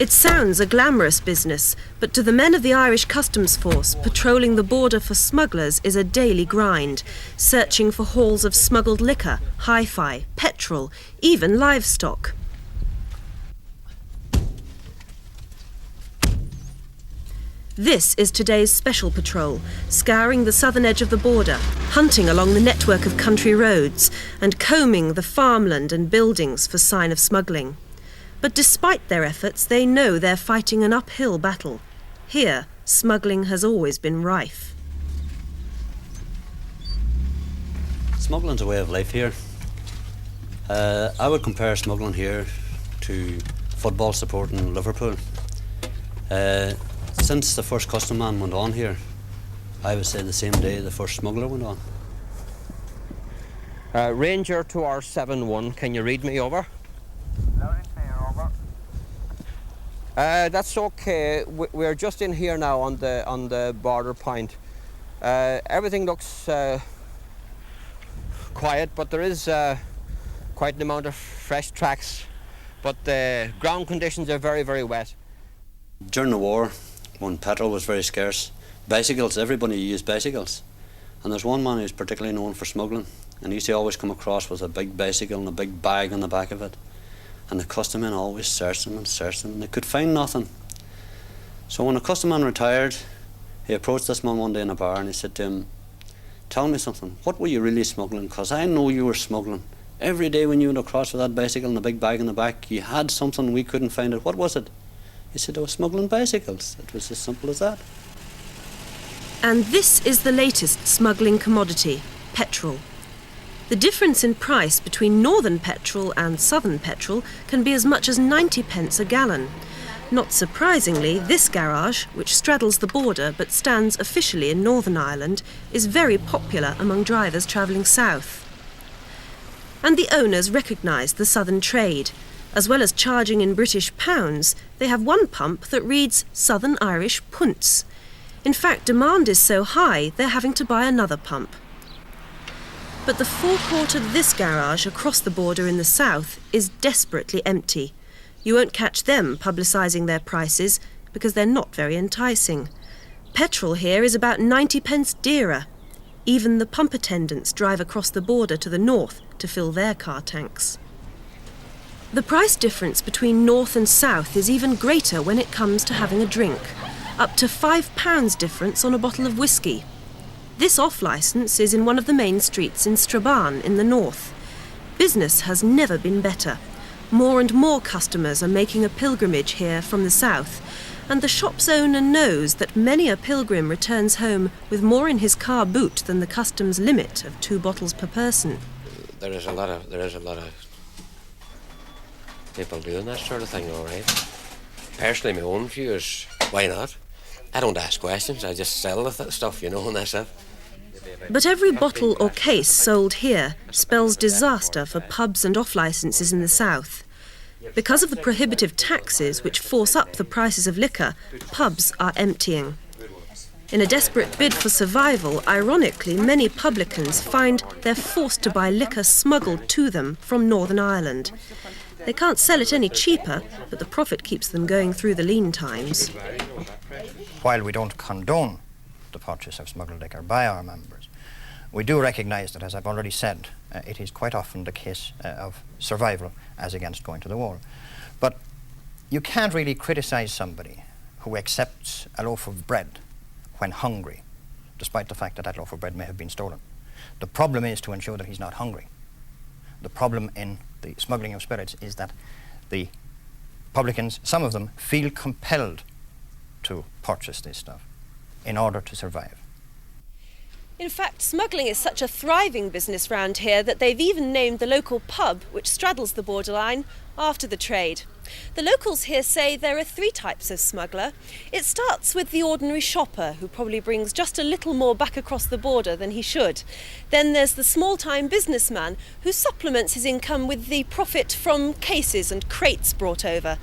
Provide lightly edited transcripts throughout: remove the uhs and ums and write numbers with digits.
It sounds a glamorous business, but to the men of the Irish Customs Force, patrolling the border for smugglers is a daily grind, searching for hauls of smuggled liquor, hi-fi, petrol, even livestock. This is today's special patrol, scouring the southern edge of the border, hunting along the network of country roads, and combing the farmland and buildings for sign of smuggling. But despite their efforts, they know they're fighting an uphill battle. Here, smuggling has always been rife. Smuggling's a way of life here. I would compare smuggling here to football supporting Liverpool. Since the first custom man went on here, I would say the same day the first smuggler went on. Ranger to R71, can you read me over? Loud and clear, over. That's okay. We're just in here now on the border point. Everything looks quiet, but there is quite an amount of fresh tracks. But the ground conditions are very, very wet. During the war, when petrol was very scarce, bicycles, everybody used bicycles. And there's one man who's particularly known for smuggling, and he used to always come across with a big bicycle and a big bag on the back of it. And the custom men always searched him, and they could find nothing. So when the custom man retired, he approached this man one day in a bar and he said to him, "Tell me something, what were you really smuggling? Because I know you were smuggling. Every day when you went across with that bicycle and the big bag in the back, you had something, we couldn't find it. What was it?" He said, "I was smuggling bicycles." It was as simple as that. And this is the latest smuggling commodity, petrol. The difference in price between northern petrol and southern petrol can be as much as 90 pence a gallon. Not surprisingly, this garage, which straddles the border but stands officially in Northern Ireland, is very popular among drivers travelling south. And the owners recognise the southern trade. As well as charging in British pounds, they have one pump that reads Southern Irish punts. In fact, demand is so high, they're having to buy another pump. But the forecourt of this garage across the border in the south is desperately empty. You won't catch them publicising their prices because they're not very enticing. Petrol here is about 90 pence dearer. Even the pump attendants drive across the border to the north to fill their car tanks. The price difference between north and south is even greater when it comes to having a drink. Up to £5 difference on a bottle of whiskey. This off-licence is in one of the main streets in Strabane in the north. Business has never been better. More and more customers are making a pilgrimage here from the south, and the shop's owner knows that many a pilgrim returns home with more in his car boot than the customs limit of 2 bottles per person. There is a lot of people doing that sort of thing, all right. Personally, my own view is, why not? I don't ask questions, I just sell the stuff, you know, and that's it. But every bottle or case sold here spells disaster for pubs and off-licences in the south. Because of the prohibitive taxes which force up the prices of liquor, pubs are emptying. In a desperate bid for survival, ironically, many publicans find they're forced to buy liquor smuggled to them from Northern Ireland. They can't sell it any cheaper, but the profit keeps them going through the lean times. While we don't condone the purchase of smuggled liquor by our members, we do recognise that, as I've already said, it is quite often the case of survival as against going to the war. But you can't really criticise somebody who accepts a loaf of bread when hungry, despite the fact that that loaf of bread may have been stolen. The problem is to ensure that he's not hungry. The problem in the smuggling of spirits is that the publicans, some of them, feel compelled to purchase this stuff in order to survive. In fact, smuggling is such a thriving business round here that they've even named the local pub, which straddles the borderline, after the trade. The locals here say there are 3 types of smuggler. It starts with the ordinary shopper, who probably brings just a little more back across the border than he should. Then there's the small-time businessman, who supplements his income with the profit from cases and crates brought over.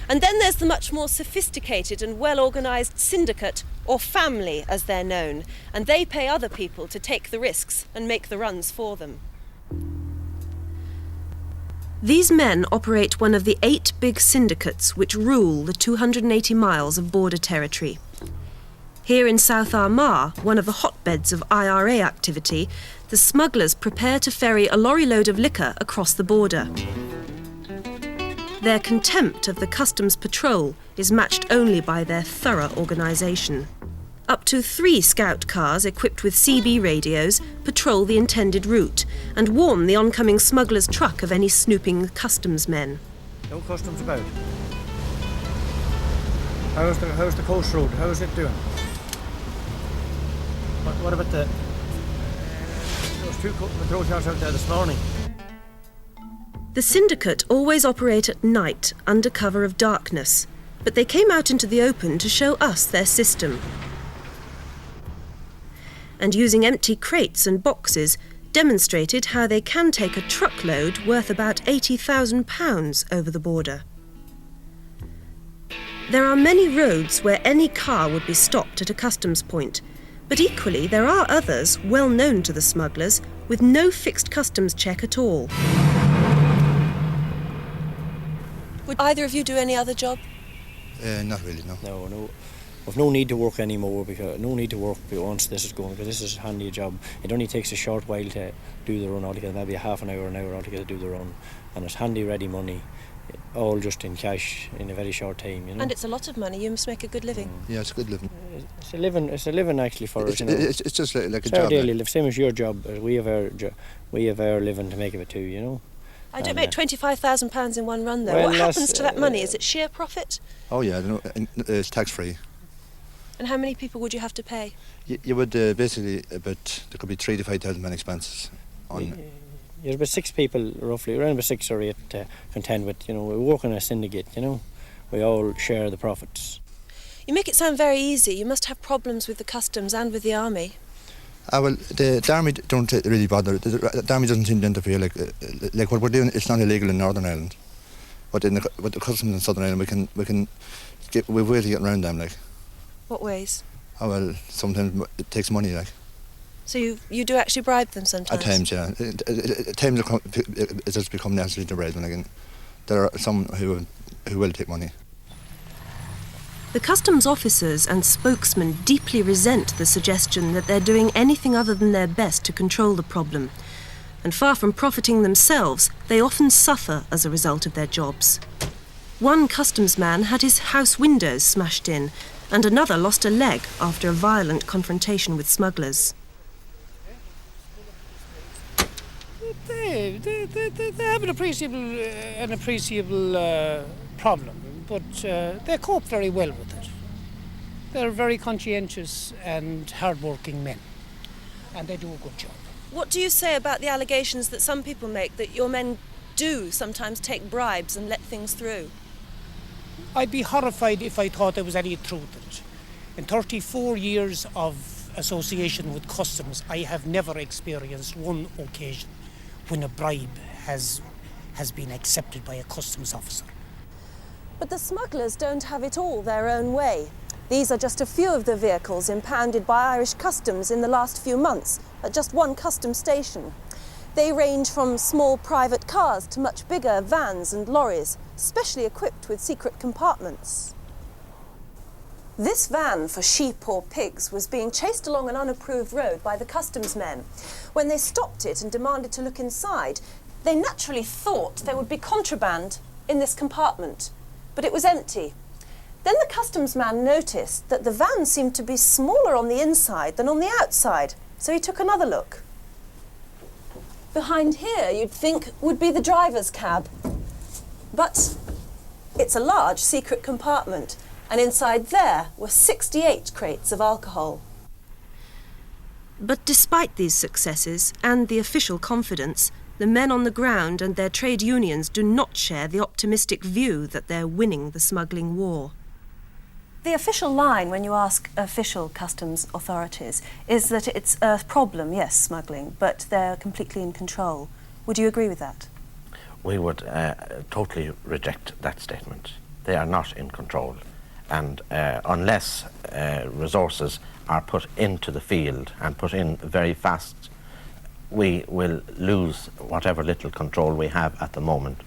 And then there's the much more sophisticated and well-organised syndicate, or family as they're known, and they pay other people to take the risks and make the runs for them. These men operate one of the 8 big syndicates which rule the 280 miles of border territory. Here in South Armagh, one of the hotbeds of IRA activity, the smugglers prepare to ferry a lorry load of liquor across the border. Their contempt of the customs patrol is matched only by their thorough organisation. Up to 3 scout cars equipped with CB radios patrol the intended route and warn the oncoming smuggler's truck of any snooping customs men. No customs about. How's the coast road? How's it doing? What about there was 2 patrol cars out there this morning. The syndicate always operate at night under cover of darkness, but they came out into the open to show us their system. And using empty crates and boxes, demonstrated how they can take a truckload worth about £80,000 over the border. There are many roads where any car would be stopped at a customs point, but equally there are others, well known to the smugglers, with no fixed customs check at all. Would either of you do any other job? Not really, no. No. We've no need to work anymore, because once this is going, because this is a handy job. It only takes a short while to do the run altogether, maybe a half an hour altogether to do the run. And it's handy, ready money, all just in cash in a very short time, you know. And it's a lot of money, you must make a good living. Yeah, it's a good living. It's a living actually for us, you know. It's just like a It's job. our daily life, same as your job. We have our living to make of it too, you know. I don't make £25,000 in one run though. Well, what happens to that money? Is it sheer profit? Oh yeah, no, it's tax-free. And how many people would you have to pay? You would basically, there could be 3,000 to 5,000 men expenses on. There's about 6 people roughly, around about 6 or 8 to contend with. You know, we work in a syndicate. You know, we all share the profits. You make it sound very easy. You must have problems with the customs and with the army. Well, the army don't really bother. The army doesn't seem to interfere. Like what we're doing, it's not illegal in Northern Ireland, but with the customs in Southern Ireland, we're way to get around them. Like. What ways? Oh well, sometimes it takes money. Like. So you do actually bribe them sometimes? At times, yeah. At times it has become necessary to bribe them. Again, there are some who will take money. The customs officers and spokesmen deeply resent the suggestion that they're doing anything other than their best to control the problem. And far from profiting themselves, they often suffer as a result of their jobs. One customs man had his house windows smashed in, and another lost a leg after a violent confrontation with smugglers. They have an appreciable problem, but they cope very well with it. They're very conscientious and hard-working men, and they do a good job. What do you say about the allegations that some people make that your men do sometimes take bribes and let things through? I'd be horrified if I thought there was any truth in it. In 34 years of association with customs, I have never experienced one occasion when a bribe has been accepted by a customs officer. But the smugglers don't have it all their own way. These are just a few of the vehicles impounded by Irish customs in the last few months at just one customs station. They range from small private cars to much bigger vans and lorries, specially equipped with secret compartments. This van for sheep or pigs was being chased along an unapproved road by the customs men. When they stopped it and demanded to look inside, they naturally thought there would be contraband in this compartment, but it was empty. Then the customs man noticed that the van seemed to be smaller on the inside than on the outside, so he took another look. Behind here, you'd think, would be the driver's cab. But it's a large secret compartment, and inside there were 68 crates of alcohol. But despite these successes and the official confidence, the men on the ground and their trade unions do not share the optimistic view that they're winning the smuggling war. The official line when you ask official customs authorities is that it's a problem, yes, smuggling, but they're completely in control. Would you agree with that? We would totally reject that statement. They are not in control, and unless resources are put into the field and put in very fast, we will lose whatever little control we have at the moment.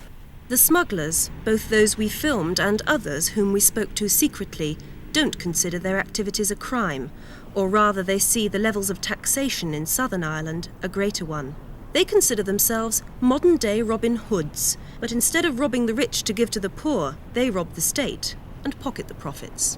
The smugglers, both those we filmed and others whom we spoke to secretly, don't consider their activities a crime, or rather they see the levels of taxation in Southern Ireland a greater one. They consider themselves modern-day Robin Hoods, but instead of robbing the rich to give to the poor, they rob the state and pocket the profits.